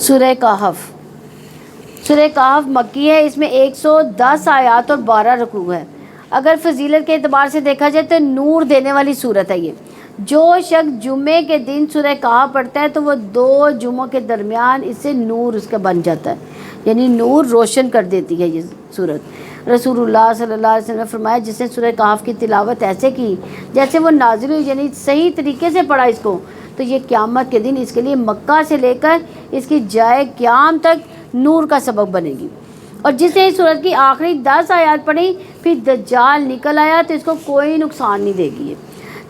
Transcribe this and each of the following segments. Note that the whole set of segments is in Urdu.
سورہ کہف. سورہ کہف مکی ہے. اس میں 110 آیات اور 12 رکوع ہے. اگر فضیلت کے اعتبار سے دیکھا جائے تو نور دینے والی صورت ہے یہ. جو شخص جمعے کے دن سورہ کہف پڑھتا ہے تو وہ 2 جمعوں کے درمیان اس سے نور اس کا بن جاتا ہے، یعنی نور روشن کر دیتی ہے یہ صورت. رسول اللہ صلی اللہ علیہ وسلم نے فرمایا جس نے سورہ کہف کی تلاوت ایسے کی جیسے وہ نازل ہوئی، یعنی صحیح طریقے سے پڑھا اس کو، تو یہ قیامت کے دن اس کے لیے مکہ سے لے کر اس کی جائے قیام تک نور کا سبب بنے گی. اور جس نے اس سورت کی آخری 10 آیات پڑھی پھر دجال نکل آیا تو اس کو کوئی نقصان نہیں دے گی.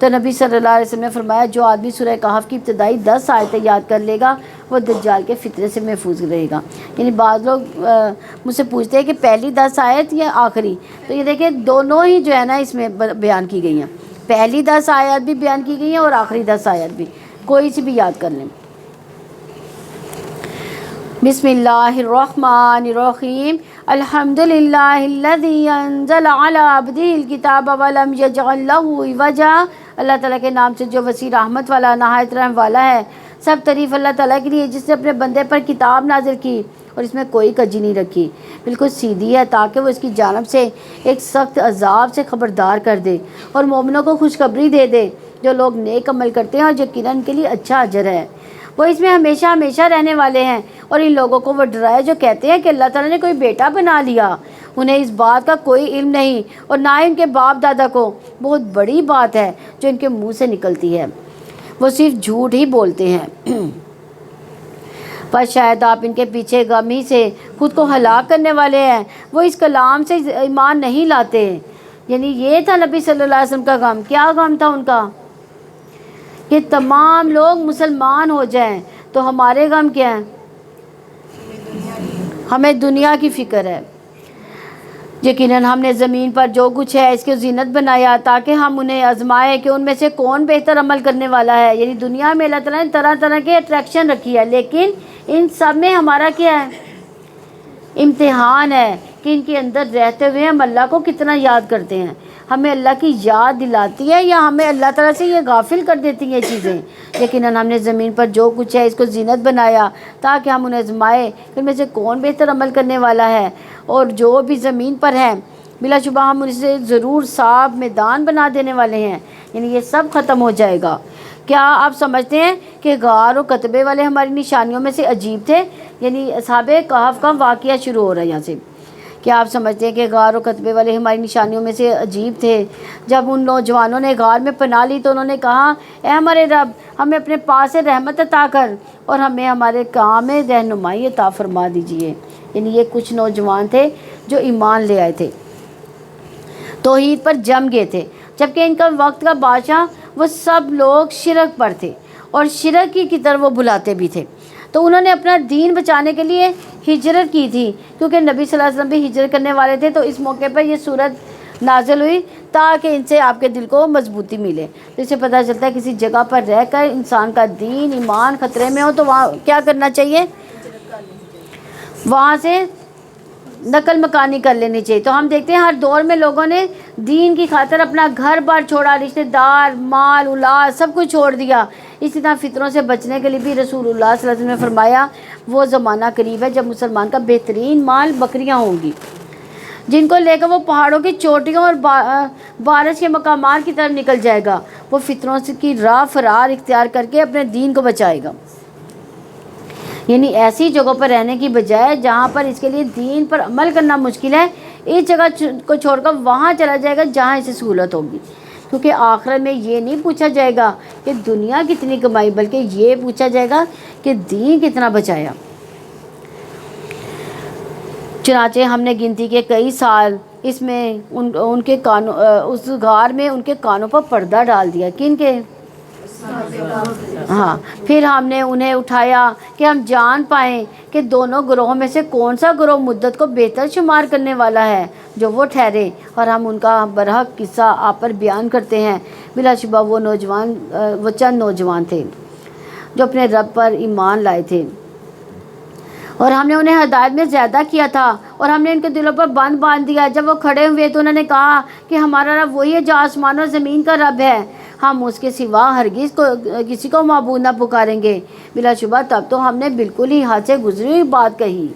تو نبی صلی اللہ علیہ وسلم نے فرمایا جو آدمی سورہ کہف کی ابتدائی 10 آیتیں یاد کر لے گا وہ دجال کے فتنے سے محفوظ رہے گا. یعنی بعض لوگ مجھ سے پوچھتے ہیں کہ پہلی 10 آیت یا آخری، تو یہ دیکھیں دونوں ہی جو ہے نا اس میں بیان کی گئی ہیں. پہلی 10 آیات بھی بیان کی گئی ہیں اور آخری 10 آیات بھی، کوئی سی بھی یاد کر لیں. بسم اللہ الرحمن الرحیم. الحمد للہ الذی انزل علی عبدہ الکتاب ولم یجعل لہ عوجا. اللہ تعالیٰ کے نام سے جو وسیع رحمت والا نہایت رحم والا ہے. سب تعریف اللہ تعالیٰ کے لیے جس نے اپنے بندے پر کتاب نازل کی اور اس میں کوئی کجی نہیں رکھی، بالکل سیدھی ہے تاکہ وہ اس کی جانب سے ایک سخت عذاب سے خبردار کر دے اور مومنوں کو خوشخبری دے دے جو لوگ نیک عمل کرتے ہیں اور یقیناً ان کے لیے اچھا اجر ہے. وہ اس میں ہمیشہ ہمیشہ رہنے والے ہیں. اور ان لوگوں کو وہ ڈرائے جو کہتے ہیں کہ اللہ تعالیٰ نے کوئی بیٹا بنا لیا. انہیں اس بات کا کوئی علم نہیں اور نہ ہی ان کے باپ دادا کو. بہت بڑی بات ہے جو ان کے منہ سے نکلتی ہے، وہ صرف جھوٹ ہی بولتے ہیں. پر شاید آپ ان کے پیچھے غم ہی سے خود کو ہلاک کرنے والے ہیں. وہ اس کلام سے ایمان نہیں لاتے. یعنی یہ تھا نبی صلی اللہ علیہ وسلم کا غم. کیا غم تھا ان کا؟ کہ تمام لوگ مسلمان ہو جائیں. تو ہمارے غم کیا ہیں؟ ہمیں دنیا کی فکر ہے. یقیناً ہم نے زمین پر جو کچھ ہے اس کی زینت بنایا تاکہ ہم انہیں آزمائے کہ ان میں سے کون بہتر عمل کرنے والا ہے. یعنی دنیا میں اللہ تعالیٰ نے طرح طرح کے اٹریکشن رکھی ہے، لیکن ان سب میں ہمارا کیا ہے؟ امتحان ہے کہ ان کے اندر رہتے ہوئے ہم اللہ کو کتنا یاد کرتے ہیں. ہمیں اللہ کی یاد دلاتی ہے یا ہمیں اللہ تعالیٰ سے یہ غافل کر دیتی ہیں یہ چیزیں. یقیناً ہم نے زمین پر جو کچھ ہے اس کو زینت بنایا تاکہ ہم انہیں آزمائے کہ ان میں سے کون بہتر عمل کرنے والا ہے. اور جو بھی زمین پر ہے بلا شبہ ہم اسے ضرور صاف میدان بنا دینے والے ہیں. یعنی یہ سب ختم ہو جائے گا. کیا آپ سمجھتے ہیں کہ غار و کتبے والے ہماری نشانیوں میں سے عجیب تھے؟ یعنی اصحاب کہف کا واقعہ شروع ہو رہا ہے یہاں سے. کیا آپ سمجھتے ہیں کہ غار و کتبے والے ہماری نشانیوں میں سے عجیب تھے؟ جب ان نوجوانوں نے غار میں پناہ لی تو انہوں نے کہا اے ہمارے رب ہمیں اپنے پاس سے رحمت عطا کر اور ہمیں ہمارے کام میں رہنمائی عطا فرما دیجیے. یعنی یہ کچھ نوجوان تھے جو ایمان لے آئے تھے، توحید پر جم گئے تھے، جبکہ ان کا وقت کا بادشاہ وہ سب لوگ شرک پر تھے اور شرک کی طرف وہ بلاتے بھی تھے. تو انہوں نے اپنا دین بچانے کے لیے ہجرت کی تھی، کیونکہ نبی صلی اللہ علیہ وسلم بھی ہجرت کرنے والے تھے. تو اس موقع پر یہ صورت نازل ہوئی تاکہ ان سے آپ کے دل کو مضبوطی ملے. تو اس سے پتہ چلتا ہے کسی جگہ پر رہ کر انسان کا دین ایمان خطرے میں ہو تو وہاں کیا کرنا چاہیے؟ وہاں سے نقل مکانی کر لینی چاہیے. تو ہم دیکھتے ہیں ہر دور میں لوگوں نے دین کی خاطر اپنا گھر بار چھوڑا، رشتہ دار، مال، اولاد سب کچھ چھوڑ دیا. اسی طرح فطروں سے بچنے کے لیے بھی رسول اللہ صلی اللہ علیہ وسلم نے فرمایا وہ زمانہ قریب ہے جب مسلمان کا بہترین مال بکریاں ہوں گی جن کو لے کر وہ پہاڑوں کی چوٹیوں اور بارش کے مقامات کی طرف نکل جائے گا. وہ فطروں کی راہ فرار اختیار کر کے اپنے دین کو بچائے گا. یعنی ایسی جگہوں پر رہنے کی بجائے جہاں پر اس کے لیے دین پر عمل کرنا مشکل ہے، اس جگہ کو چھوڑ کر وہاں چلا جائے گا جہاں اسے سہولت ہوگی. کیونکہ آخرت میں یہ نہیں پوچھا جائے گا کہ دنیا کتنی کمائی، بلکہ یہ پوچھا جائے گا کہ دین کتنا بچایا. چنانچہ ہم نے گنتی کے کئی سال اس میں ان کے کانوں اس غار میں ان کے کانوں پر پردہ ڈال دیا. کن کے؟ ہاں. پھر ہم نے انہیں اٹھایا کہ ہم جان پائیں کہ دونوں گروہوں میں سے کون سا گروہ مدت کو بہتر شمار کرنے والا ہے جو وہ ٹھہرے، اور ہم ان کا برحق قصہ آپ پر بیان کرتے ہیں. بلا شبہ وہ چند نوجوان تھے جو اپنے رب پر ایمان لائے تھے اور ہم نے انہیں ہدایت میں زیادہ کیا تھا اور ہم نے ان کے دلوں پر بند باندھ دیا. جب وہ کھڑے ہوئے تو انہوں نے کہا کہ ہمارا رب وہی ہے جو آسمان اور زمین کا رب ہے. ہم اس کے سوا ہرگز کسی کو معبود نہ پکاریں گے، بلا شبہ تب تو ہم نے بالکل ہی حد سے گزری ہوئی بات کہی۔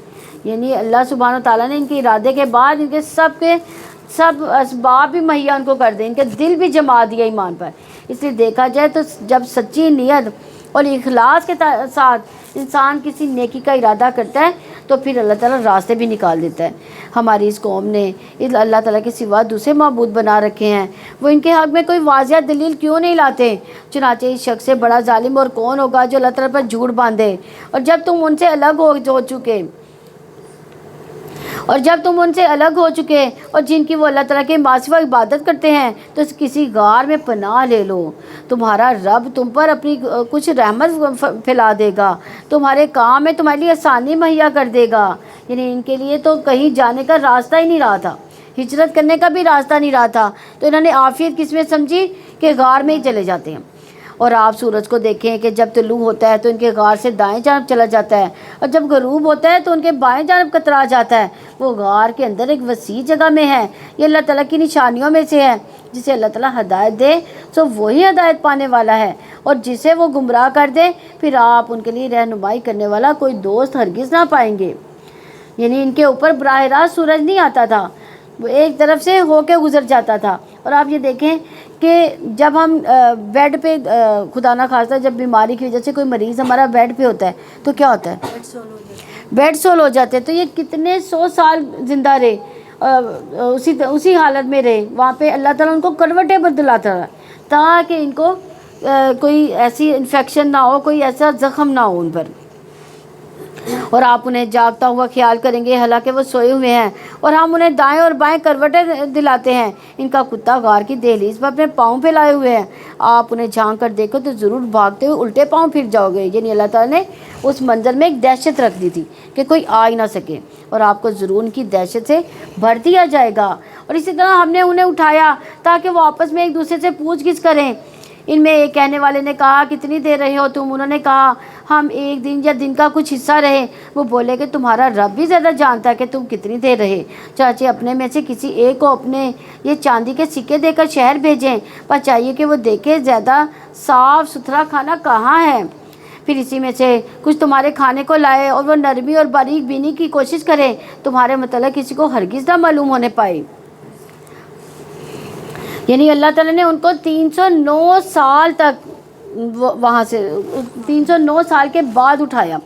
یعنی اللہ سبحانہ و تعالیٰ نے ان کے ارادے کے بعد ان کے سب اسباب بھی مہیا ان کو کر دیں، ان کے دل بھی جما دیا ایمان پر۔ اس لیے دیکھا جائے تو جب سچی نیت اور اخلاص کے ساتھ انسان کسی نیکی کا ارادہ کرتا ہے تو پھر اللہ تعالیٰ راستے بھی نکال دیتا ہے۔ ہماری اس قوم نے اللہ تعالیٰ کے سوا دوسرے معبود بنا رکھے ہیں، وہ ان کے حق میں کوئی واضح دلیل کیوں نہیں لاتے؟ چنانچہ اس شخص سے بڑا ظالم اور کون ہوگا جو اللہ تعالیٰ پر جھوٹ باندھے، اور جب تم ان سے الگ ہو چکے اور جن کی وہ اللہ تعالیٰ کے ماسوا عبادت کرتے ہیں تو کسی غار میں پناہ لے لو، تمہارا رب تم پر اپنی کچھ رحمت پھیلا دے گا، تمہارے کام میں تمہارے لیے آسانی مہیا کر دے گا۔ یعنی ان کے لیے تو کہیں جانے کا راستہ ہی نہیں رہا تھا، ہجرت کرنے کا بھی راستہ نہیں رہا تھا، تو انہوں نے عافیت کس میں سمجھی کہ غار میں ہی چلے جاتے ہیں۔ اور آپ سورج کو دیکھیں کہ جب طلوع ہوتا ہے تو ان کے غار سے دائیں جانب چلا جاتا ہے، اور جب غروب ہوتا ہے تو ان کے بائیں جانب کترا جاتا ہے۔ وہ غار کے اندر ایک وسیع جگہ میں ہے، یہ اللہ تعالیٰ کی نشانیوں میں سے ہے۔ جسے اللہ تعالیٰ ہدایت دے تو وہی ہدایت پانے والا ہے، اور جسے وہ گمراہ کر دے پھر آپ ان کے لیے رہنمائی کرنے والا کوئی دوست ہرگز نہ پائیں گے۔ یعنی ان کے اوپر براہ راست سورج نہیں آتا تھا، وہ ایک طرف سے ہو کے گزر جاتا تھا۔ اور آپ یہ دیکھیں کہ جب ہم بیڈ پہ خدا نہ خواستہ جب بیماری کی وجہ سے کوئی مریض ہمارا بیڈ پہ ہوتا ہے تو کیا ہوتا ہے؟ بیڈ سول ہو جاتے ہیں۔ تو یہ کتنے 100 سال زندہ رہے، اسی حالت میں رہے، وہاں پہ اللہ تعالیٰ ان کو کنورٹیبل دلاتا رہا تاکہ ان کو کوئی ایسی انفیکشن نہ ہو، کوئی ایسا زخم نہ ہو ان پر۔ اور آپ انہیں جاگتا ہوا خیال کریں گے حالانکہ وہ سوئے ہوئے ہیں، اور ہم انہیں دائیں اور بائیں کروٹیں دلاتے ہیں۔ ان کا کتا غار کی دہلیز پر اپنے پاؤں پھیلائے ہوئے ہیں، آپ انہیں جھانک کر دیکھو تو ضرور بھاگتے ہوئے الٹے پاؤں پھر جاؤ گے۔ یعنی اللہ تعالیٰ نے اس منظر میں ایک دہشت رکھ دی تھی کہ کوئی آ ہی نہ سکے، اور آپ کو ضرور ان کی دہشت سے بھر دیا جائے گا۔ اور اسی طرح ہم نے انہیں اٹھایا تاکہ وہ آپس میں ایک دوسرے سے پوچھ گچھ کریں۔ ان میں ایک کہنے والے نے کہا کتنی دیر رہے ہو تم؟ انہوں نے کہا ہم ایک دن یا دن کا کچھ حصہ رہے۔ وہ بولے کہ تمہارا رب بھی زیادہ جانتا ہے کہ تم کتنی دیر رہے، چاچے اپنے میں سے کسی ایک کو اپنے یہ چاندی کے سکے دے کر شہر بھیجیں، پر چاہیے کہ وہ دیکھے زیادہ صاف ستھرا کھانا کہاں ہے، پھر اسی میں سے کچھ تمہارے کھانے کو لائے، اور وہ نرمی اور باریک بینی کی کوشش کرے، تمہارے متعلق کسی کو ہرگز نہ معلوم ہونے پائے۔ یعنی اللہ تعالیٰ نے ان کو 309 سال تک وہاں سے 309 سال کے بعد اٹھایا۔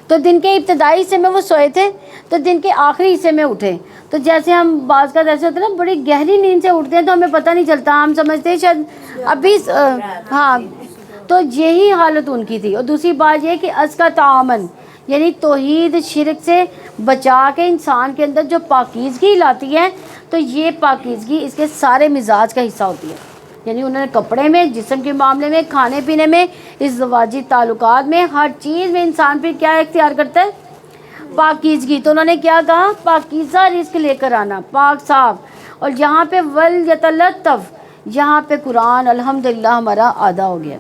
تو دن کے ابتدائی حصے میں وہ سوئے تھے، تو دن کے آخری حصے میں اٹھے۔ تو جیسے ہم بعض کا ایسے ہوتا ہے نا، بڑی گہری نیند سے اٹھتے ہیں تو ہمیں پتہ نہیں چلتا، ہم سمجھتے ہیں شاید ابھی ہاں، تو یہی حالت ان کی تھی۔ اور دوسری بات یہ کہ از کا تعامن، یعنی توحید شرک سے بچا کے انسان کے اندر جو پاکیزگی لاتی ہے، تو یہ پاکیزگی اس کے سارے مزاج کا حصہ ہوتی ہے۔ یعنی انہوں نے کپڑے میں، جسم کے معاملے میں، کھانے پینے میں، ازدواجی تعلقات میں، ہر چیز میں انسان پھر کیا اختیار کرتا ہے؟ پاکیزگی۔ تو انہوں نے کیا کہا؟ پاکیزہ رزق لے کر آنا، پاک صاف۔ اور یہاں پہ ولیتلطف، یہاں پہ قرآن الحمدللہ ہمارا آدھا ہو گیا۔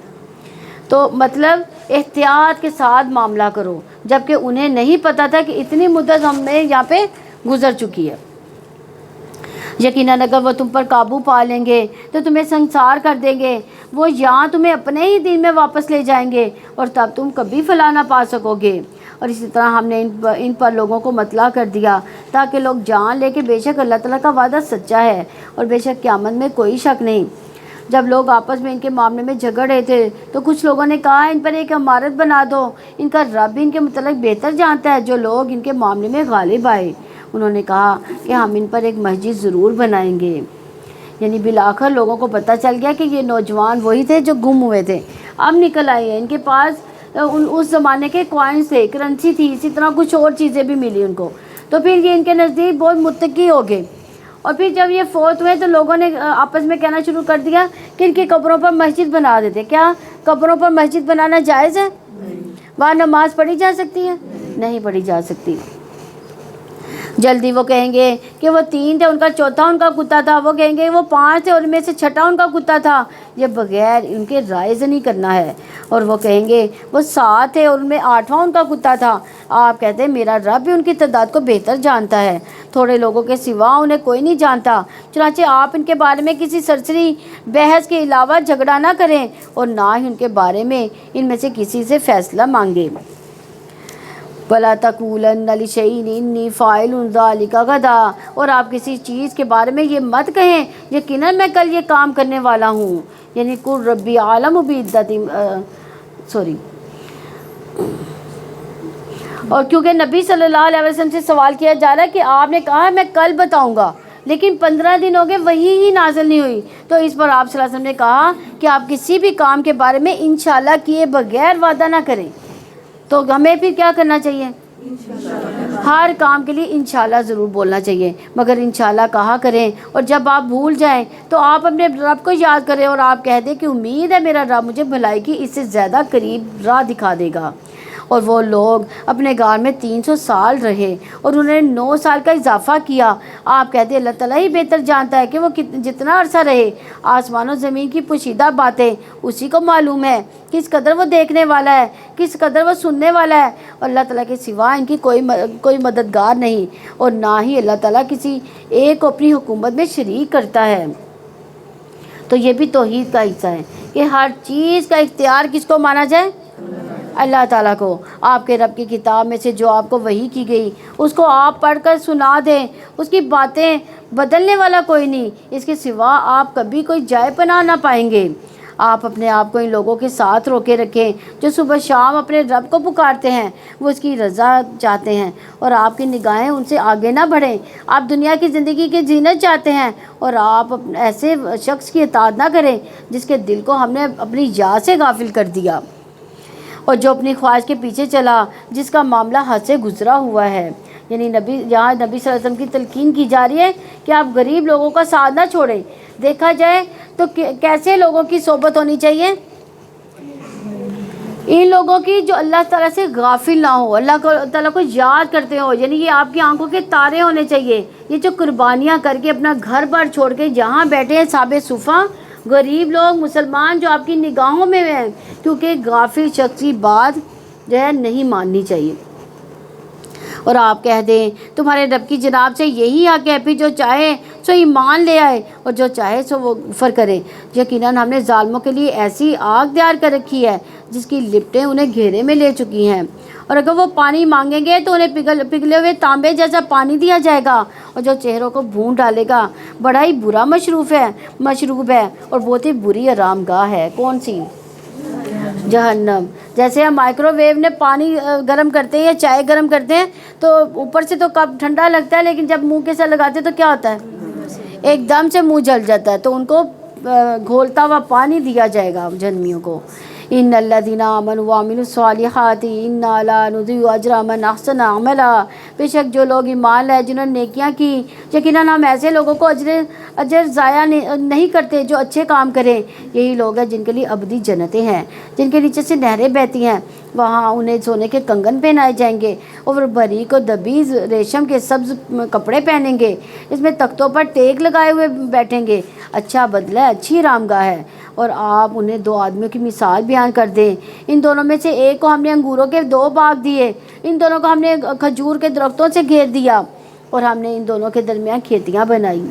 تو مطلب احتیاط کے ساتھ معاملہ کرو، جبکہ انہیں نہیں پتہ تھا کہ اتنی مدت ہم نے یہاں پہ گزر چکی ہے۔ یقیناً اگر وہ تم پر قابو پا لیں گے تو تمہیں سنسار کر دیں گے، وہ یہاں تمہیں اپنے ہی دین میں واپس لے جائیں گے، اور تب تم کبھی فلاح نہ پا سکو گے۔ اور اسی طرح ہم نے ان پر لوگوں کو مطلع کر دیا تاکہ لوگ جان لے کہ بے شک اللہ تعالیٰ کا وعدہ سچا ہے، اور بے شک قیامت میں کوئی شک نہیں۔ جب لوگ آپس میں ان کے معاملے میں جھگڑ رہے تھے تو کچھ لوگوں نے کہا ان پر ایک عمارت بنا دو، ان کا رب بھی ان کے متعلق بہتر جانتا ہے جو لوگ ان کے معاملے میں غالب آئے۔ انہوں نے کہا کہ ہم ان پر ایک مسجد ضرور بنائیں گے۔ یعنی بالآخر لوگوں کو پتہ چل گیا کہ یہ نوجوان وہی تھے جو گم ہوئے تھے، اب نکل آئے ہیں۔ ان کے پاس اس زمانے کے کوائنس تھے، کرنسی تھی، اسی طرح کچھ اور چیزیں بھی ملی ان کو، تو پھر یہ ان کے نزدیک بہت متقی ہو گئے۔ اور پھر جب یہ فوت ہوئے تو لوگوں نے آپس میں کہنا شروع کر دیا کہ ان کی قبروں پر مسجد بنا دیتے۔ کیا قبروں پر مسجد بنانا جائز ہے؟ وہاں نماز پڑھی جا سکتی ہے؟ نہیں پڑھی جا سکتی۔ جلدی وہ کہیں گے کہ وہ 3 تھے، ان کا چوتھا ان کا کتا تھا، وہ کہیں گے وہ 5 تھے اور ان میں سے چھٹا ان کا کتا تھا، یہ بغیر ان کے رائے سے نہیں کرنا ہے۔ اور وہ کہیں گے وہ 7 تھے اور ان میں 8واں ان کا کتا تھا، آپ کہتے ہیں میرا رب بھی ان کی تعداد کو بہتر جانتا ہے، تھوڑے لوگوں کے سوا انہیں کوئی نہیں جانتا، چنانچہ آپ ان کے بارے میں کسی سرسری بحث کے علاوہ جھگڑا نہ کریں اور نہ ہی ان کے بارے میں ان میں سے کسی سے فیصلہ مانگیں۔ وَلَا تَقُولَنَّ لِشَيْءٍ إِنِّي فَاعِلٌ ذَلِكَ غَدًا، اور آپ کسی چیز کے بارے میں یہ مت کہیں یقیناً میں کل یہ کام کرنے والا ہوں، یعنی قُل رَبِّي أَعْلَمُ بِعِدَّتِهِم اور کیونکہ نبی صلی اللہ علیہ وسلم سے سوال کیا جا رہا ہے کہ آپ نے کہا میں کل بتاؤں گا، لیکن 15 دن ہو گئے وہی ہی نازل نہیں ہوئی، تو اس پر آپ صلی اللہ علیہ وسلم نے کہا کہ آپ کسی بھی کام کے بارے میں انشاءاللہ کیے بغیر وعدہ نہ کریں۔ تو ہمیں پھر کیا کرنا چاہیے؟ ہر کام کے لیے انشاءاللہ ضرور بولنا چاہیے، مگر انشاءاللہ کہا کریں، اور جب آپ بھول جائیں تو آپ اپنے رب کو یاد کریں اور آپ کہہ دیں کہ امید ہے میرا رب مجھے بھلائی کی اس سے زیادہ قریب راہ دکھا دے گا۔ اور وہ لوگ اپنے غار میں 300 سال رہے اور انہوں نے 9 سال کا اضافہ کیا، آپ کہتے ہیں اللہ تعالیٰ ہی بہتر جانتا ہے کہ وہ جتنا عرصہ رہے، آسمان و زمین کی پوشیدہ باتیں اسی کو معلوم ہے، کس قدر وہ دیکھنے والا ہے، کس قدر وہ سننے والا ہے، اور اللہ تعالیٰ کے سوا ان کی کوئی مددگار نہیں، اور نہ ہی اللہ تعالیٰ کسی ایک کو اپنی حکومت میں شریک کرتا ہے۔ تو یہ بھی توحید کا حصہ ہے کہ ہر چیز کا اختیار کس کو مانا جائے؟ اللہ تعالیٰ کو۔ آپ کے رب کی کتاب میں سے جو آپ کو وحی کی گئی اس کو آپ پڑھ کر سنا دیں، اس کی باتیں بدلنے والا کوئی نہیں، اس کے سوا آپ کبھی کوئی جائے پناہ نہ پائیں گے۔ آپ اپنے آپ کو ان لوگوں کے ساتھ روکے رکھیں جو صبح شام اپنے رب کو پکارتے ہیں، وہ اس کی رضا چاہتے ہیں، اور آپ کی نگاہیں ان سے آگے نہ بڑھیں۔ آپ دنیا کی زندگی کی زینت چاہتے ہیں اور آپ ایسے شخص کی اطاعت نہ کریں جس کے دل کو ہم نے اپنی یاد سے غافل کر دیا اور جو اپنی خواہش کے پیچھے چلا، جس کا معاملہ حد سے گزرا ہوا ہے۔ یعنی یہاں نبی صلی اللہ علیہ وسلم کی تلقین کی جا رہی ہے کہ آپ غریب لوگوں کا ساتھ نہ چھوڑیں۔ دیکھا جائے تو کیسے لوگوں کی صحبت ہونی چاہیے؟ ان لوگوں کی جو اللہ تعالیٰ سے غافل نہ ہو، اللہ تعالیٰ کو یاد کرتے ہو، یعنی یہ آپ کی آنکھوں کے تارے ہونے چاہیے، یہ جو قربانیاں کر کے اپنا گھر بار چھوڑ کے یہاں بیٹھے ہیں صحابہ صفا، غریب لوگ مسلمان جو آپ کی نگاہوں میں ہیں، کیونکہ غافل شخص کی بات جو ہے نہیں ماننی چاہیے۔ اور آپ کہہ دیں تمہارے رب کی جناب سے یہی حق ہے، پھر جو چاہے سو ایمان لے آئے اور جو چاہے سو وہ کفر کرے، یقیناً ہم نے ظالموں کے لیے ایسی آگ تیار کر رکھی ہے جس کی لپٹیں انہیں گھیرے میں لے چکی ہیں، اور اگر وہ پانی مانگیں گے تو انہیں پگھلے ہوئے تانبے جیسا پانی دیا جائے گا، اور جو چہروں کو بھون ڈالے گا بڑا ہی برا مشروب ہے اور بہت ہی بری آرام گاہ ہے۔ کون سی؟ جہنم۔ جیسے ہم مائکرو ویو میں پانی گرم کرتے ہیں یا چائے گرم کرتے ہیں تو اوپر سے تو کپ ٹھنڈا لگتا ہے، لیکن جب منہ کے ساتھ لگاتے ہیں تو کیا ہوتا ہے؟ ایک دم سے منہ جل جاتا ہے۔ تو ان کو گھولتا ہوا پانی دیا جائے گا جہنمیوں کو۔ ان الذین آمنوا وعملوا الصالحات انا لا نضیع اجر من احسن عملا، بے شک جو لوگ ایمان لائے جنہوں نے نیکیاں کی، یقیناً ہم ایسے لوگوں کو اجر ضائع نہیں کرتے جو اچھے کام کریں۔ یہی لوگ ہیں جن کے لیے ابدی جنتیں ہیں جن کے نیچے سے نہریں بہتی ہیں، وہاں انہیں سونے کے کنگن پہنائے جائیں گے اور باریک و دبیز ریشم کے سبز کپڑے پہنیں گے، اس میں تختوں پر ٹیک لگائے ہوئے بیٹھیں گے، اچھا بدلہ ہے، اچھی آرام گاہ ہے۔ اور آپ انہیں 2 آدمیوں کی مثال بیان کر دیں، ان دونوں میں سے ایک کو ہم نے انگوروں کے 2 باغ دیے، ان دونوں کو ہم نے کھجور کے درختوں سے گھیر دیا اور ہم نے ان دونوں کے درمیان کھیتیاں بنائی۔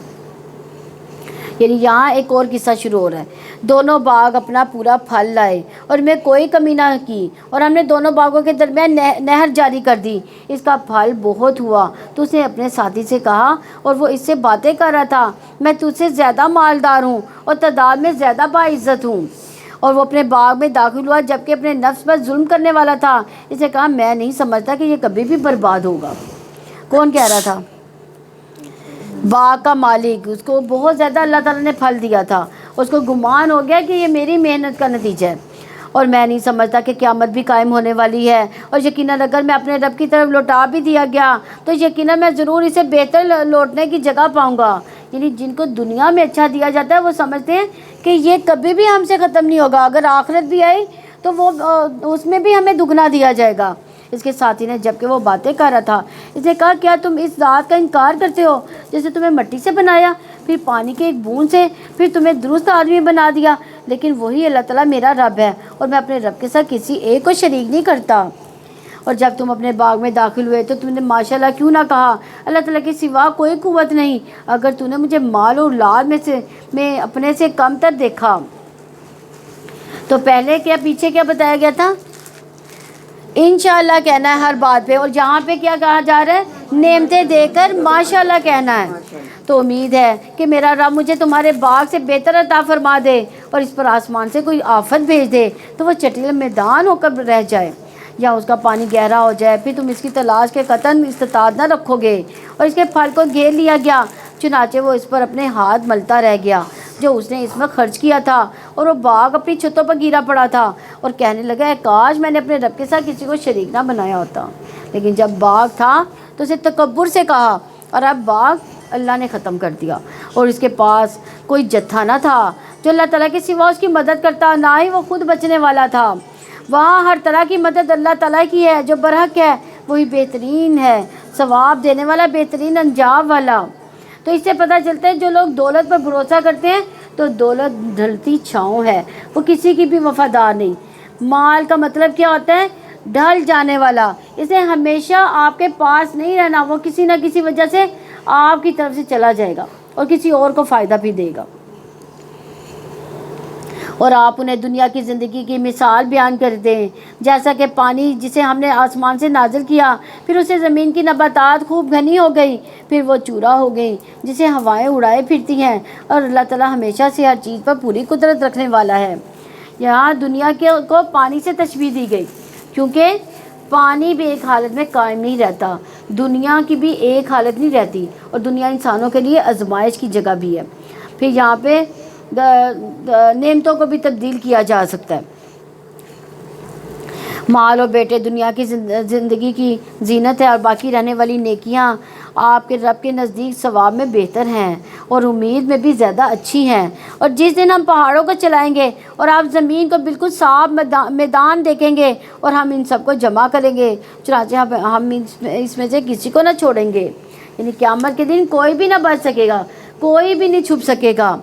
یعنی یہاں ایک اور قصہ شروع ہو رہا ہے۔ دونوں باغ اپنا پورا پھل لائے اور میں کوئی کمی نہ کی، اور ہم نے دونوں باغوں کے درمیان نہر جاری کر دی، اس کا پھل بہت ہوا۔ تو اس نے اپنے ساتھی سے کہا اور وہ اس سے باتیں کر رہا تھا، میں تجھ سے زیادہ مالدار ہوں اور تعداد میں زیادہ باعزت ہوں۔ اور وہ اپنے باغ میں داخل ہوا جبکہ اپنے نفس پر ظلم کرنے والا تھا، اس نے کہا میں نہیں سمجھتا کہ یہ کبھی بھی برباد ہوگا۔ کون کہہ رہا تھا؟ باغ کا مالک، اس کو بہت زیادہ اللہ تعالیٰ نے پھل دیا تھا، اس کو گمان ہو گیا کہ یہ میری محنت کا نتیجہ ہے، اور میں نہیں سمجھتا کہ قیامت بھی قائم ہونے والی ہے، اور یقیناً اگر میں اپنے رب کی طرف لوٹا بھی دیا گیا تو یقیناً میں ضرور اسے بہتر لوٹنے کی جگہ پاؤں گا۔ یعنی جن کو دنیا میں اچھا دیا جاتا ہے وہ سمجھتے ہیں کہ یہ کبھی بھی ہم سے ختم نہیں ہوگا، اگر آخرت بھی آئی تو وہ اس میں بھی ہمیں دگنا دیا جائے گا۔ اس کے ساتھی نے جب کہ وہ باتیں کر رہا تھا اس نے کہا کیا تم اس ذات کا انکار کرتے ہو جس نے تمہیں مٹی سے بنایا، پھر پانی کے ایک بوند سے، پھر تمہیں درست آدمی بنا دیا؟ لیکن وہی اللہ تعالیٰ میرا رب ہے اور میں اپنے رب کے ساتھ کسی ایک کو شریک نہیں کرتا۔ اور جب تم اپنے باغ میں داخل ہوئے تو تم نے ماشاءاللہ کیوں نہ کہا، اللہ تعالیٰ کے سوا کوئی قوت نہیں، اگر تو نے مجھے مال اور اولاد میں اپنے سے کم تر دیکھا۔ تو پہلے کیا پیچھے کیا بتایا گیا تھا؟ انشاءاللہ کہنا ہے ہر بات پہ، اور جہاں پہ کیا کہا جا رہا ہے؟ نعمتیں دے کر ماشاءاللہ کہنا ہے۔ تو امید ہے کہ میرا رب مجھے تمہارے باغ سے بہتر عطا فرما دے اور اس پر آسمان سے کوئی آفت بھیج دے تو وہ چٹیل میدان ہو کر رہ جائے یا اس کا پانی گہرا ہو جائے، پھر تم اس کی تلاش کے قطن استطاعت نہ رکھو گے۔ اور اس کے پھل کو گھیر لیا گیا، چنانچہ وہ اس پر اپنے ہاتھ ملتا رہ گیا جو اس نے اس میں خرچ کیا تھا، اور وہ باغ اپنی چھتوں پر گرا پڑا تھا اور کہنے لگا ہے کاش میں نے اپنے رب کے ساتھ کسی کو شریک نہ بنایا ہوتا۔ لیکن جب باغ تھا تو اسے تکبر سے کہا، اور اب باغ اللہ نے ختم کر دیا، اور اس کے پاس کوئی جتھا نہ تھا جو اللہ تعالیٰ کے سوا اس کی مدد کرتا، نہ ہی وہ خود بچنے والا تھا۔ وہاں ہر طرح کی مدد اللہ تعالیٰ کی ہے، جو برحق ہے وہی بہترین ہے، ثواب دینے والا، بہترین انجام والا۔ تو اس سے پتہ چلتا ہے جو لوگ دولت پر بھروسہ کرتے ہیں تو دولت ڈھلتی چھاؤں ہے، وہ کسی کی بھی وفادار نہیں۔ مال کا مطلب کیا ہوتا ہے؟ ڈھل جانے والا، اسے ہمیشہ آپ کے پاس نہیں رہنا، وہ کسی نہ کسی وجہ سے آپ کی طرف سے چلا جائے گا اور کسی اور کو فائدہ بھی دے گا۔ اور آپ انہیں دنیا کی زندگی کی مثال بیان کر دیں، جیسا کہ پانی جسے ہم نے آسمان سے نازل کیا، پھر اسے زمین کی نباتات خوب گھنی ہو گئی، پھر وہ چورا ہو گئی جسے ہوائیں اڑائے پھرتی ہیں، اور اللہ تعالیٰ ہمیشہ سے ہر چیز پر پوری قدرت رکھنے والا ہے۔ یہاں دنیا کو پانی سے تشبیہ دی گئی کیونکہ پانی بھی ایک حالت میں قائم نہیں رہتا، دنیا کی بھی ایک حالت نہیں رہتی، اور دنیا انسانوں کے لیے آزمائش کی جگہ بھی ہے۔ پھر یہاں پہ نعمتوں کو بھی تبدیل کیا جا سکتا ہے۔ مال اور بیٹے دنیا کی زندگی کی زینت ہے، اور باقی رہنے والی نیکیاں آپ کے رب کے نزدیک ثواب میں بہتر ہیں اور امید میں بھی زیادہ اچھی ہیں۔ اور جس دن ہم پہاڑوں کو چلائیں گے اور آپ زمین کو بالکل صاف میدان دیکھیں گے اور ہم ان سب کو جمع کریں گے، چنانچہ ہم اس میں سے کسی کو نہ چھوڑیں گے۔ یعنی قیامت کے دن کوئی بھی نہ بچ سکے گا، کوئی بھی نہیں چھپ سکے گا۔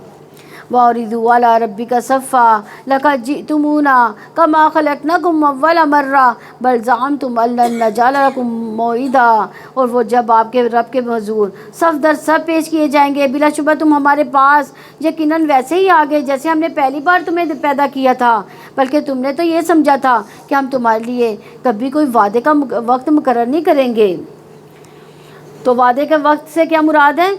وَأَوْرِدُوا عَلَىٰ رَبِّكَ صَفًّا لَقَدْ جِئْتُمُونَا كَمَا خَلَقْنَاكُمْ أَوَّلَ مَرَّةٍ بَلْ زَعَمْتُمْ أَن لَّن نَّجْعَلَ لَكُم مَّوْعِدًا۔ اور وہ جب آپ کے رب کے حضور صف در صف پیش کیے جائیں گے، بلا شبہ تم ہمارے پاس یقیناً ویسے ہی آگے جیسے ہم نے پہلی بار تمہیں پیدا کیا تھا، بلکہ تم نے تو یہ سمجھا تھا کہ ہم تمہارے لیے کبھی کوئی وعدے کا وقت مقرر نہیں کریں گے۔ تو وعدے کے وقت سے کیا مراد ہے؟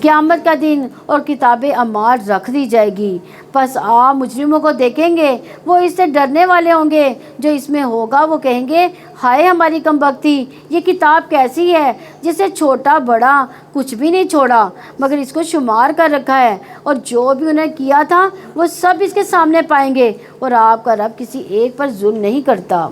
قیامت کا دن، اور کتاب اعمال رکھ دی جائے گی۔ پس آپ مجرموں کو دیکھیں گے، وہ اس سے ڈرنے والے ہوں گے جو اس میں ہوگا، وہ کہیں گے ہائے ہماری کم بختی، یہ کتاب کیسی ہے جسے چھوٹا بڑا کچھ بھی نہیں چھوڑا مگر اس کو شمار کر رکھا ہے، اور جو بھی انہیں کیا تھا وہ سب اس کے سامنے پائیں گے، اور آپ کا رب کسی ایک پر ظلم نہیں کرتا۔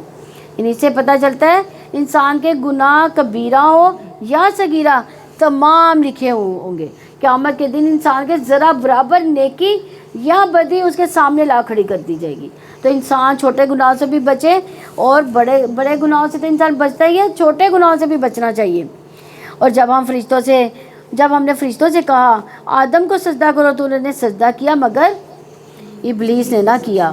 ان سے پتہ چلتا ہے انسان کے گناہ کبیرہ ہو یا صغیرہ تمام لکھے ہوں گے۔ قیامت کے دن انسان کے ذرا برابر نیکی یا بدی اس کے سامنے لا کھڑی کر دی جائے گی۔ تو انسان چھوٹے گناہوں سے بھی بچے، اور بڑے گناہوں سے تو انسان بچتا ہی ہے، چھوٹے گناہوں سے بھی بچنا چاہیے۔ اور جب ہم نے فرشتوں سے کہا آدم کو سجدہ کرو تو انہوں نے سجدہ کیا، مگر ابلیس نے نہ کیا،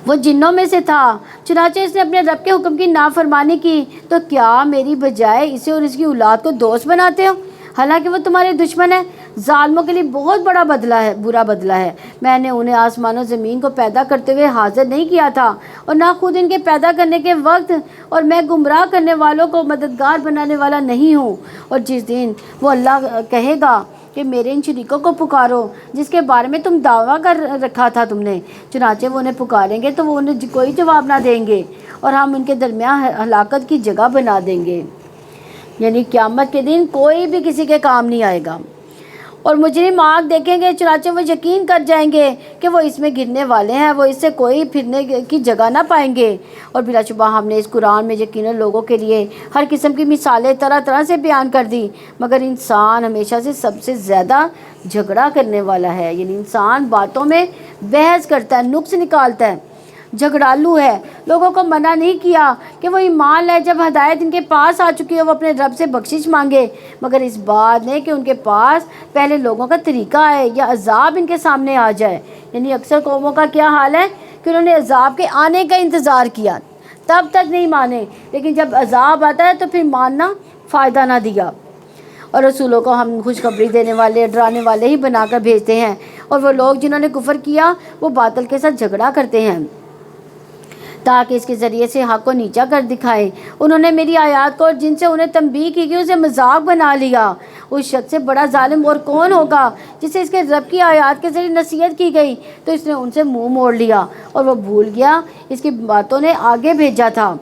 وہ جنوں میں سے تھا، چنانچہ اس نے اپنے رب کے حکم کی نافرمانی کی۔ تو کیا میری بجائے اسے اور اس کی اولاد کو دوست بناتے ہو، حالانکہ وہ تمہارے دشمن ہے؟ ظالموں کے لیے بہت برا بدلہ ہے۔ میں نے انہیں آسمان و زمین کو پیدا کرتے ہوئے حاضر نہیں کیا تھا، اور نہ خود ان کے پیدا کرنے کے وقت، اور میں گمراہ کرنے والوں کو مددگار بنانے والا نہیں ہوں۔ اور جس دن وہ اللہ کہے گا کہ میرے ان شریکوں کو پکارو جس کے بارے میں تم دعویٰ کر رکھا تھا تم نے، چنانچہ وہ انہیں پکاریں گے تو وہ انہیں کوئی جواب نہ دیں گے، اور ہم ان کے درمیان ہلاکت کی جگہ بنا دیں گے۔ یعنی قیامت کے دن کوئی بھی کسی کے کام نہیں آئے گا، اور مجرم آگ دیکھیں گے، چنانچہ وہ یقین کر جائیں گے کہ وہ اس میں گرنے والے ہیں، وہ اس سے کوئی پھرنے کی جگہ نہ پائیں گے۔ اور بلا شبہ ہم نے اس قرآن میں یقیناً لوگوں کے لیے ہر قسم کی مثالیں طرح طرح سے بیان کر دی، مگر انسان ہمیشہ سے سب سے زیادہ جھگڑا کرنے والا ہے۔ یعنی انسان باتوں میں بحث کرتا ہے، نقص نکالتا ہے۔ جھگڑالو ہے، لوگوں کو منع نہیں کیا کہ وہ ایمان لائے، جب ہدایت ان کے پاس آ چکی ہے وہ اپنے رب سے بخشش مانگے، مگر اس بات نے کہ ان کے پاس پہلے لوگوں کا طریقہ ہے یا عذاب ان کے سامنے آ جائے۔ یعنی اکثر قوموں کا کیا حال ہے کہ انہوں نے عذاب کے آنے کا انتظار کیا، تب تک نہیں مانے، لیکن جب عذاب آتا ہے تو پھر ماننا فائدہ نہ دیا۔ اور رسولوں کو ہم خوشخبری دینے والے، ڈرانے والے ہی بنا کر بھیجتے ہیں، اور وہ لوگ جنہوں نے کفر کیا وہ باطل کے ساتھ جھگڑا کرتے ہیں تاکہ اس کے ذریعے سے حق کو نیچا کر دکھائیں۔ انہوں نے میری آیات کو اور جن سے انہیں تنبیہ کی گئی اسے مذاق بنا لیا۔ اس شخص سے بڑا ظالم اور کون ہوگا جسے اس کے رب کی آیات کے ذریعے نصیحت کی گئی تو اس نے ان سے منہ موڑ لیا اور وہ بھول گیا اس کی باتوں نے آگے بھیجا تھا۔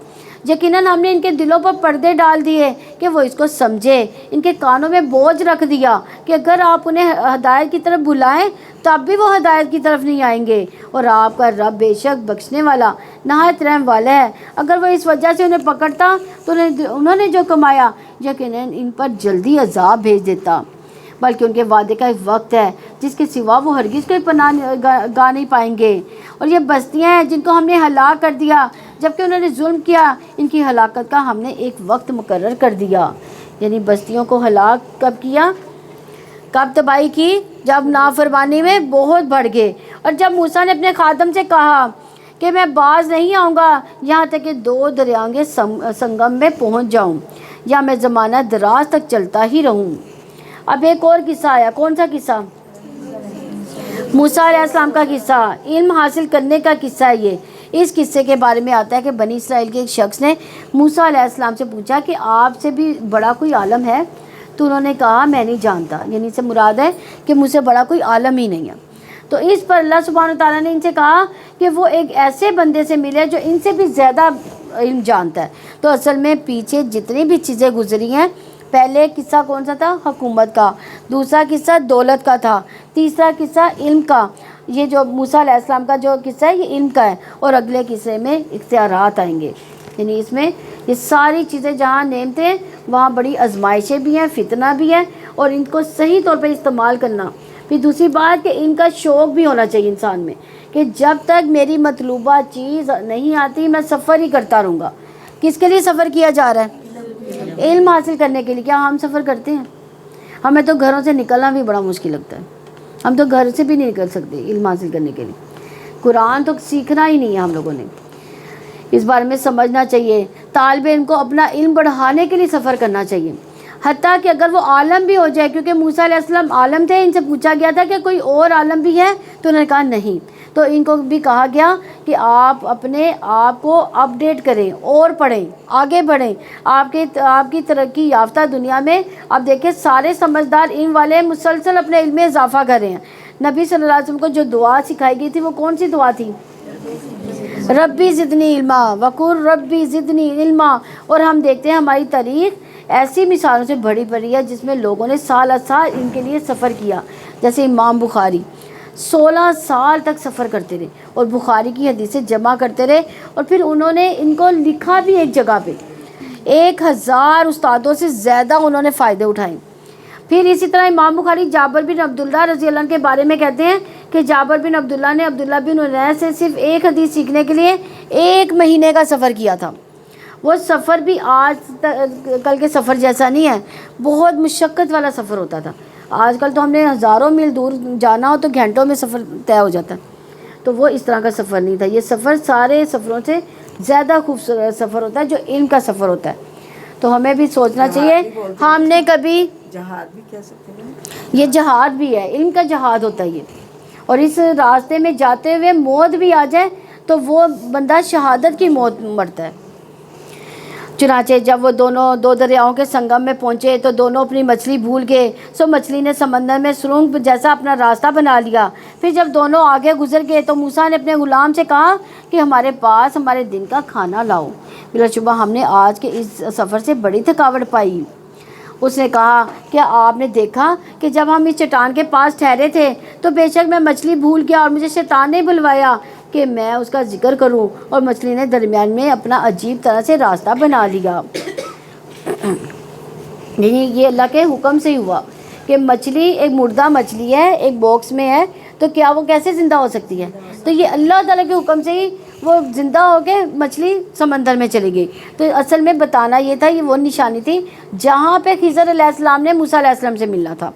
یقیناً ہم نے ان کے دلوں پر پردے ڈال دیے کہ وہ اس کو سمجھے، ان کے کانوں میں بوجھ رکھ دیا کہ اگر آپ انہیں ہدایت کی طرف بلائیں تب بھی وہ ہدایت کی طرف نہیں آئیں گے، اور آپ کا رب بے شک بخشنے والا نہایت رحم والا ہے۔ اگر وہ اس وجہ سے انہیں پکڑتا تو انہوں نے جو کمایا یقیناً ان پر جلدی عذاب بھیج دیتا، بلکہ ان کے وعدے کا ایک وقت ہے جس کے سوا وہ ہرگز کوئی پناہ گاہ نہیں پائیں گے۔ اور یہ بستیاں ہیں جن کو ہم نے ہلاک کر دیا جبکہ انہوں نے ظلم کیا، ان کی ہلاکت کا ہم نے ایک وقت مقرر کر دیا۔ یعنی بستیوں کو ہلاک کب کیا، کب تباہی کی، جب نافرمانی میں بہت بڑھ گئے، اور جب موسیٰ نے اپنے خادم سے کہا کہ میں باز نہیں آؤں گا یہاں تک کہ 2 دریاؤں کے سنگم میں پہنچ جاؤں، یا میں زمانہ دراز تک چلتا ہی رہوں۔ اب ایک اور قصہ آیا، کون سا قصہ؟ موسیٰ علیہ السلام کا قصہ، علم حاصل کرنے کا قصہ ہے یہ۔ اس قصے کے بارے میں آتا ہے کہ بنی اسرائیل کے ایک شخص نے موسیٰ علیہ السلام سے پوچھا کہ آپ سے بھی بڑا کوئی عالم ہے؟ تو انہوں نے کہا میں نہیں جانتا، یعنی اس سے مراد ہے کہ مجھ سے بڑا کوئی عالم ہی نہیں ہے۔ تو اس پر اللہ سبحانہ وتعالیٰ نے ان سے کہا کہ وہ ایک ایسے بندے سے ملے جو ان سے بھی زیادہ علم جانتا ہے۔ تو اصل میں پیچھے جتنی بھی چیزیں گزری ہیں، پہلے قصہ کون سا تھا؟ حکومت کا، دوسرا قصہ دولت کا تھا، تیسرا قصہ علم کا۔ یہ جو موسیٰ علیہ السلام کا جو قصہ ہے یہ علم کا ہے، اور اگلے قصے میں اختیارات آئیں گے۔ یعنی اس میں یہ ساری چیزیں جہاں نعمتیں وہاں بڑی آزمائشیں بھی ہیں، فتنہ بھی ہے، اور ان کو صحیح طور پہ استعمال کرنا۔ پھر دوسری بات کہ ان کا شوق بھی ہونا چاہیے انسان میں کہ جب تک میری مطلوبہ چیز نہیں آتی میں سفر ہی کرتا رہوں گا۔ کس کے لیے سفر کیا جا رہا ہے؟ علم حاصل کرنے کے لیے۔ کیا ہم سفر کرتے ہیں؟ ہمیں تو گھروں سے نکلنا بھی بڑا مشکل لگتا ہے، ہم تو گھر سے بھی نہیں نکل سکتے علم حاصل کرنے کے لیے۔ قرآن تو سیکھنا ہی نہیں ہے ہم لوگوں نے، اس بارے میں سمجھنا چاہیے۔ طالب علم کو اپنا علم بڑھانے کے لیے سفر کرنا چاہیے، حتیٰ کہ اگر وہ عالم بھی ہو جائے، کیونکہ موسیٰ علیہ السلام عالم تھے، ان سے پوچھا گیا تھا کہ کوئی اور عالم بھی ہے تو انہوں نے کہا نہیں، تو ان کو بھی کہا گیا کہ آپ اپنے آپ کو اپ ڈیٹ کریں اور پڑھیں، آگے بڑھیں۔ آپ کی ترقی یافتہ دنیا میں آپ دیکھیں سارے سمجھدار علم والے مسلسل اپنے علم میں اضافہ کر رہے ہیں۔ نبی صلی اللہ علیہ وسلم کو جو دعا سکھائی گئی تھی وہ کون سی دعا تھی؟ ربی زدنی علما وقل ربی زدنی علما۔ اور ہم دیکھتے ہیں ہماری تاریخ ایسی مثالوں سے بھری پڑی ہے جس میں لوگوں نے سال سال ان کے لیے سفر کیا، جیسے امام بخاری 16 سال تک سفر کرتے رہے اور بخاری کی حدیثیں جمع کرتے رہے، اور پھر انہوں نے ان کو لکھا بھی ایک جگہ پہ، 1000 استادوں سے زیادہ انہوں نے فائدے اٹھائے۔ پھر اسی طرح امام بخاری جابر بن عبداللہ رضی اللہ عنہ کے بارے میں کہتے ہیں کہ جابر بن عبداللہ نے عبداللہ بن انیس سے صرف ایک حدیث سیکھنے کے لیے 1 مہینے کا سفر کیا تھا۔ وہ سفر بھی آج کل کے سفر جیسا نہیں ہے، بہت مشقت والا سفر ہوتا تھا۔ آج کل تو ہم نے ہزاروں میل دور جانا ہو تو گھنٹوں میں سفر طے ہو جاتا ہے، تو وہ اس طرح کا سفر نہیں تھا۔ یہ سفر سارے سفروں سے زیادہ خوبصورت سفر ہوتا ہے جو علم کا سفر ہوتا ہے۔ تو ہمیں بھی سوچنا چاہیے ہم نے کبھی جہاد بھی کہہ سکتے ہیں، یہ جہاد بھی ہے، علم کا جہاد ہوتا ہے یہ، اور اس راستے میں جاتے ہوئے موت بھی آ جائے تو وہ بندہ شہادت کی موت مرتا ہے۔ چنانچہ جب وہ دونوں 2 دریاؤں کے سنگم میں پہنچے تو دونوں اپنی مچھلی بھول گئے، سو مچھلی نے سمندر میں سرنگ جیسا اپنا راستہ بنا لیا۔ پھر جب دونوں آگے گزر گئے تو موسیٰ نے اپنے غلام سے کہا کہ ہمارے پاس ہمارے دن کا کھانا لاؤ، بلا شبہ ہم نے آج کے اس سفر سے بڑی تھکاوٹ پائی۔ اس نے کہا کہ آپ نے دیکھا کہ جب ہم اس چٹان کے پاس ٹھہرے تھے تو بے شک میں مچھلی بھول گیا اور مجھے شیطان نے بلوایا کہ میں اس کا ذکر کروں، اور مچھلی نے درمیان میں اپنا عجیب طرح سے راستہ بنا لیا۔ یہ اللہ کے حکم سے ہی ہوا کہ مچھلی ایک مردہ مچھلی ہے، ایک باکس میں ہے، تو کیا وہ کیسے زندہ ہو سکتی ہے؟ تو یہ اللہ تعالیٰ کے حکم سے ہی وہ زندہ ہو کے مچھلی سمندر میں چلی گئی. تو اصل میں بتانا یہ تھا، یہ وہ نشانی تھی جہاں پہ خضر علیہ السلام نے موسیٰ علیہ السلام سے ملنا تھا.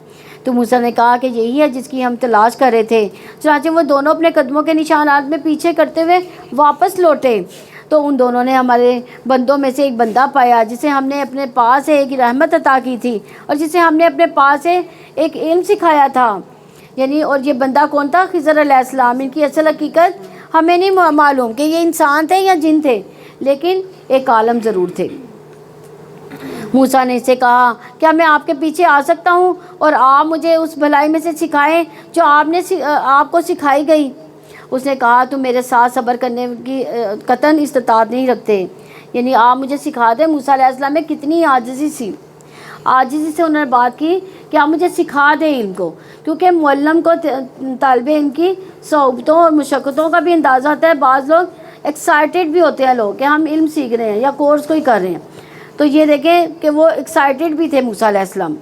تو موسیٰ نے کہا کہ یہی ہے جس کی ہم تلاش کر رہے تھے. چنانچہ وہ دونوں اپنے قدموں کے نشانات میں پیچھے کرتے ہوئے واپس لوٹے. تو ان دونوں نے ہمارے بندوں میں سے ایک بندہ پایا جسے ہم نے اپنے پاس سے ایک رحمت عطا کی تھی اور جسے ہم نے اپنے پاس سے ایک علم سکھایا تھا. یعنی اور یہ بندہ کون تھا؟ خضر علیہ السلام. ان کی اصل حقیقت ہمیں نہیں معلوم کہ یہ انسان تھے یا جن تھے، لیکن ایک عالم ضرور تھے. موسیٰ نے اس سے کہا کیا میں آپ کے پیچھے آ سکتا ہوں اور آپ مجھے اس بھلائی میں سے سکھائیں جو آپ کو سکھائی گئی؟ اس نے کہا تم میرے ساتھ صبر کرنے کی قطعاً استطاعت نہیں رکھتے. یعنی آپ مجھے سکھا دیں. موسیٰ علیہ السلام میں کتنی عاجزی سے انہوں نے بات کی کہ آپ مجھے سکھا دیں علم کو، کیونکہ معلم کو طالب علم کی صعوبتوں اور مشقتوں کا بھی اندازہ ہوتا ہے. بعض لوگ ایکسائٹیڈ بھی ہوتے ہیں لوگ کہ ہم علم سیکھ رہے ہیں یا کورس کوئی کر رہے ہیں. تو یہ دیکھیں کہ وہ ایکسائٹیڈ بھی تھے موسیٰ علیہ السلام.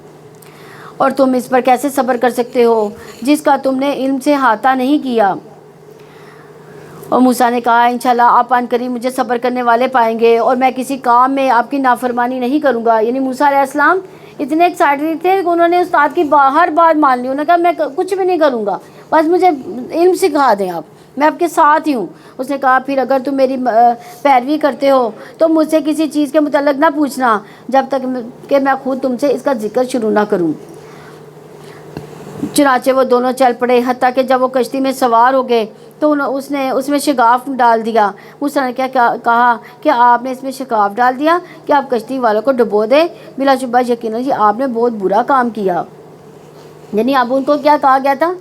اور تم اس پر کیسے صبر کر سکتے ہو جس کا تم نے علم سے احاطہ نہیں کیا؟ اور موسیٰ نے کہا انشاءاللہ آپ ان قریب مجھے صبر کرنے والے پائیں گے اور میں کسی کام میں آپ کی نافرمانی نہیں کروں گا. یعنی موسیٰ علیہ السلام اتنے ایکسائٹیڈ تھے کہ انہوں نے استاد کی ہر بات مان لی. انہوں نے کہا میں کچھ بھی نہیں کروں گا، بس مجھے علم سکھا دیں آپ، میں آپ کے ساتھ ہی ہوں. اس نے کہا پھر اگر تم میری پیروی کرتے ہو تو مجھ سے کسی چیز کے متعلق نہ پوچھنا جب تک کہ میں خود تم سے اس کا ذکر شروع نہ کروں. چنانچہ وہ دونوں چل پڑے، حتیٰ کہ جب وہ کشتی میں سوار ہو گئے تو اس نے اس میں شگاف ڈال دیا. موسیٰ نے کیا کہا کہ آپ نے اس میں شگاف ڈال دیا کہ آپ کشتی والوں کو ڈبو دیں؟ بلا شبہ یقیناً جی آپ نے بہت برا کام کیا. یعنی اب ان کو کیا کہا گیا تھا؟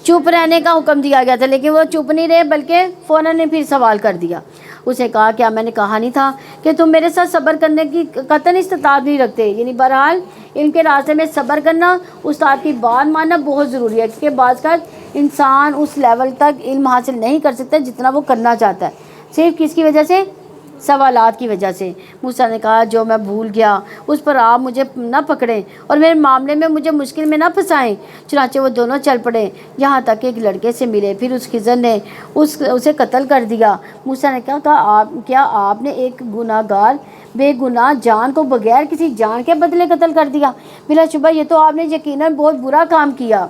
چپ رہنے کا حکم دیا گیا تھا، لیکن وہ چپ نہیں رہے بلکہ فوراً نے پھر سوال کر دیا. اسے کہا کیا میں نے کہا نہیں تھا کہ تم میرے ساتھ صبر کرنے کی قطعاً استطاعت نہیں رکھتے؟ یعنی بہرحال علم کے راستے میں صبر کرنا، استاد کی بات ماننا بہت ضروری ہے، کیونکہ بعض کا انسان اس لیول تک علم حاصل نہیں کر سکتا جتنا وہ کرنا چاہتا ہے، صرف کس کی وجہ سے؟ سوالات کی وجہ سے. موسیٰ نے کہا جو میں بھول گیا اس پر آپ مجھے نہ پکڑیں اور میرے معاملے میں مجھے مشکل میں نہ پھنسائیں. چنانچہ وہ دونوں چل پڑے یہاں تک کہ ایک لڑکے سے ملے. پھر اس خضر نے اسے قتل کر دیا. موسیٰ نے کہا کیا آپ نے ایک گناہ گار بے گناہ جان کو بغیر کسی جان کے بدلے قتل کر دیا؟ بلا شبہ یہ تو آپ نے یقیناً بہت برا کام کیا.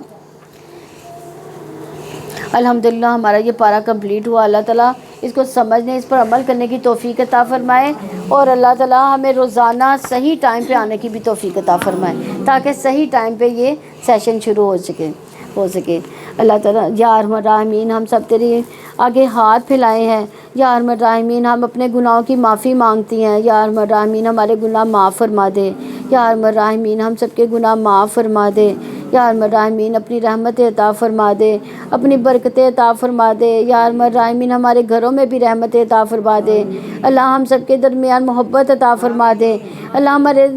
الحمدللہ ہمارا یہ پارہ کمپلیٹ ہوا. اللہ تعالیٰ اس کو سمجھنے، اس پر عمل کرنے کی توفیق عطا فرمائے اور اللہ تعالیٰ ہمیں روزانہ صحیح ٹائم پہ آنے کی بھی توفیق عطا فرمائے تاکہ صحیح ٹائم پہ یہ سیشن شروع ہو سکے. اللہ تعالیٰ یا ارحم الراحمین ہم سب تیرے آگے ہاتھ پھیلائے ہیں. یا ارحم الراحمین ہم اپنے گناہوں کی معافی مانگتی ہیں. یا ارحم الراحمین ہمارے گناہ معاف فرما دے. یا ارحم الراحمین ہم سب کے گناہ معاف فرما دے. یا ارحم الراحمین اپنی رحمت عطا فرما دے، اپنی برکتیں عطا فرما دے. یا ارحم الراحمین ہمارے گھروں میں بھی رحمت عطا فرما دے. اللہ ہم سب کے درمیان محبت عطا فرما دے. اللہ ہمارے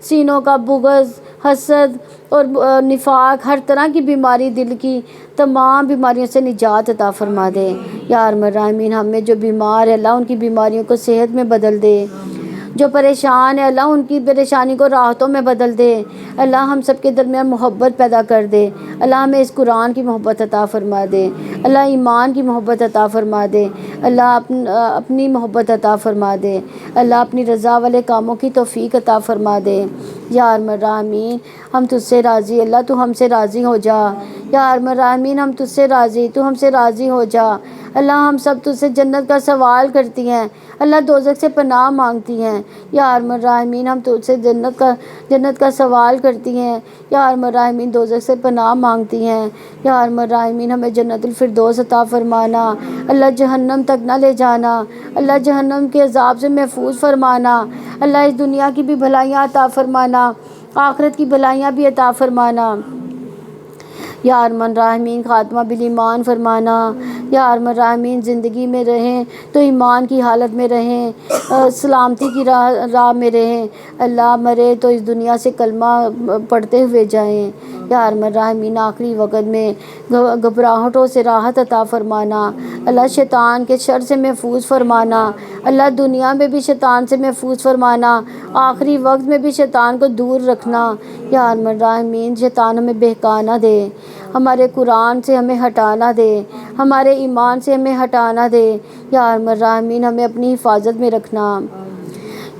سینوں کا بغض، حسد اور نفاق، ہر طرح کی بیماری، دل کی تمام بیماریوں سے نجات عطا فرما دے. یا ارحم الراحمین ہم میں جو بیمار ہے اللہ ان کی بیماریوں کو صحت میں بدل دے، جو پریشان ہے اللہ ان کی پریشانی کو راحتوں میں بدل دے. اللہ ہم سب کے درمیان محبت پیدا کر دے. اللہ ہمیں اس قرآن کی محبت عطا فرما دے. اللہ ایمان کی محبت عطا فرما دے. اللہ اپنی محبت عطا فرما دے. اللہ اپنی رضا والے کاموں کی توفیق عطا فرما دے. یا ارحم الراحمین ہم تجھ سے راضی، اللہ تو ہم سے راضی ہو جا. یا ارحم الراحمین ہم تجھ سے راضی، تو ہم سے راضی ہو جا. اللہ ہم سب تجھ سے جنت کا سوال کرتی ہیں، اللہ دوزخ سے پناہ مانگتی ہیں. یا ارحم الراحمین ہم تجھ سے جنت کا سوال کرتی ہیں. یا ارحم الراحمین دوزخ سے پناہ مانگتی ہیں. یا ارحم الراحمین ہمیں جنت الفردوس عطا فرمانا. اللہ جہنم تک نہ لے جانا. اللہ جہنم کے عذاب سے محفوظ فرمانا. اللہ اس دنیا کی بھی بھلائیاں عطا فرمانا، آخرت کی بھلائیاں بھی عطا فرمانا. یا ارحم الراحمین خاتمہ بالایمان فرمانا. یا ارحم الراحمین زندگی میں رہیں تو ایمان کی حالت میں رہیں، سلامتی کی راہ میں رہیں. اللہ مرے تو اس دنیا سے کلمہ پڑھتے ہوئے جائیں. یا ارحم الراحمین آخری وقت میں گھبراہٹوں سے راحت عطا فرمانا. اللہ شیطان کے شر سے محفوظ فرمانا. اللہ دنیا میں بھی شیطان سے محفوظ فرمانا، آخری وقت میں بھی شیطان کو دور رکھنا. یا ارحم الراحمین شیطان ہمیں بہکا نہ دے، ہمارے قرآن سے ہمیں ہٹانا دے، ہمارے ایمان سے ہمیں ہٹانا دے۔ یا ارحم الراحمین ہمیں اپنی حفاظت میں رکھنا۔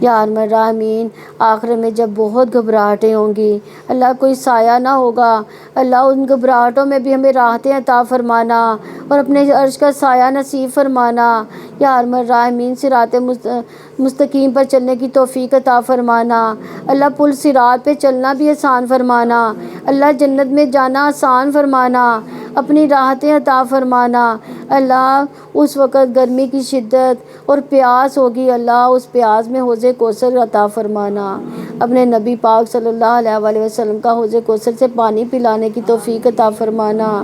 یا ارحم الراحمین آخر میں جب بہت گھبراہٹیں ہوں گی، اللہ کوئی سایہ نہ ہوگا، اللہ ان گھبراہٹوں میں بھی ہمیں راحتیں عطا فرمانا اور اپنے عرش کا سایہ نصیب فرمانا۔ یا ارحم الراحمین صراط مستقیم پر چلنے کی توفیق عطا فرمانا۔ اللہ پل صراط پہ چلنا بھی آسان فرمانا۔ اللہ جنت میں جانا آسان فرمانا، اپنی راحتیں عطا فرمانا۔ اللہ اس وقت گرمی کی شدت اور پیاس ہوگی، اللہ اس پیاس میں حوض کوثر عطا فرمانا۔ اپنے نبی پاک صلی اللہ علیہ وآلہ وسلم کا حوض کوثر سے پانی پلانے کی توفیق عطا فرمانا۔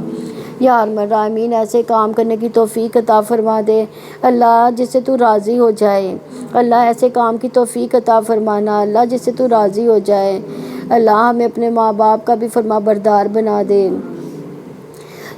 یا ارحم الراحمین ایسے کام کرنے کی توفیق عطا فرما دے اللہ جس سے تو راضی ہو جائے۔ اللہ ایسے کام کی توفیق عطا فرمانا اللہ جس سے تو راضی ہو جائے۔ اللہ ہمیں اپنے ماں باپ کا بھی فرما بردار بنا دے۔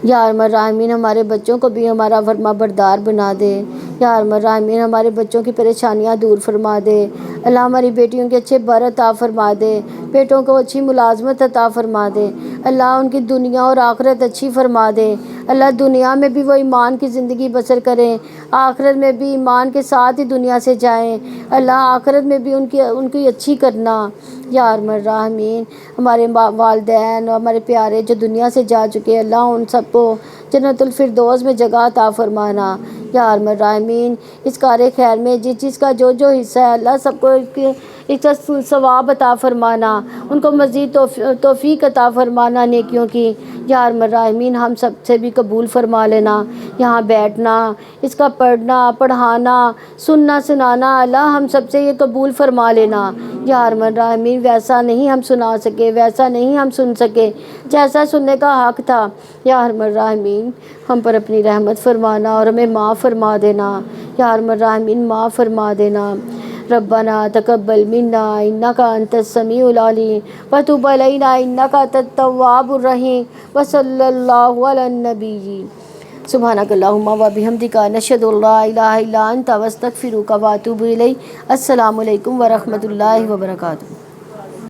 یا ارحم الراحمین ہمارے بچوں کو بھی ہمارا فرما بردار بنا دے۔ یا ارحم الراحمین ہمارے بچوں کی پریشانیاں دور فرما دے۔ اللہ ہماری بیٹیوں کے اچھے بر عطا فرما دے، بیٹوں کو اچھی ملازمت عطا فرما دے۔ اللہ ان کی دنیا اور آخرت اچھی فرما دے۔ اللہ دنیا میں بھی وہ ایمان کی زندگی بسر کریں، آخرت میں بھی ایمان کے ساتھ ہی دنیا سے جائیں۔ اللہ آخرت میں بھی ان کی اچھی کرنا۔ یا ارحم الراحمین ہمارے والدین اور ہمارے پیارے جو دنیا سے جا چکے، اللہ ان سب کو جنت الفردوس میں جگہ عطا فرمانا۔ یا ارحم الراحمین اس کار خیر میں جس چیز کا جو حصہ ہے اللہ سب کو اس کا ثواب عطا فرمانا، ان کو مزید توفیق عطا فرمانا نیکیوں کی۔ یا ارحم الراحمین ہم سب سے بھی قبول فرما لینا یہاں بیٹھنا، اس کا پڑھنا پڑھانا سننا سنانا، اللہ ہم سب سے یہ قبول فرما لینا۔ یا ارحم الراحمین ویسا نہیں ہم سنا سکے، ویسا نہیں ہم سن سکے جیسا سننے کا حق تھا۔ یا ارحم الراحمین ہم پر اپنی رحمت فرمانا اور ہمیں معاف فرما دینا۔ یا ارحم الراحمین معاف فرما دینا۔ ربنا تقبل منا انک انت السمیع العلیم وتب علینا انک انت التواب الرحیم وصلی اللہ علی النبی۔ سبحانک اللہم و بحمدک نشہد ان لا الہ الا انت نستغفرک و نتوب الیک۔ السلام علیکم ورحمۃ اللہ وبرکاتہ۔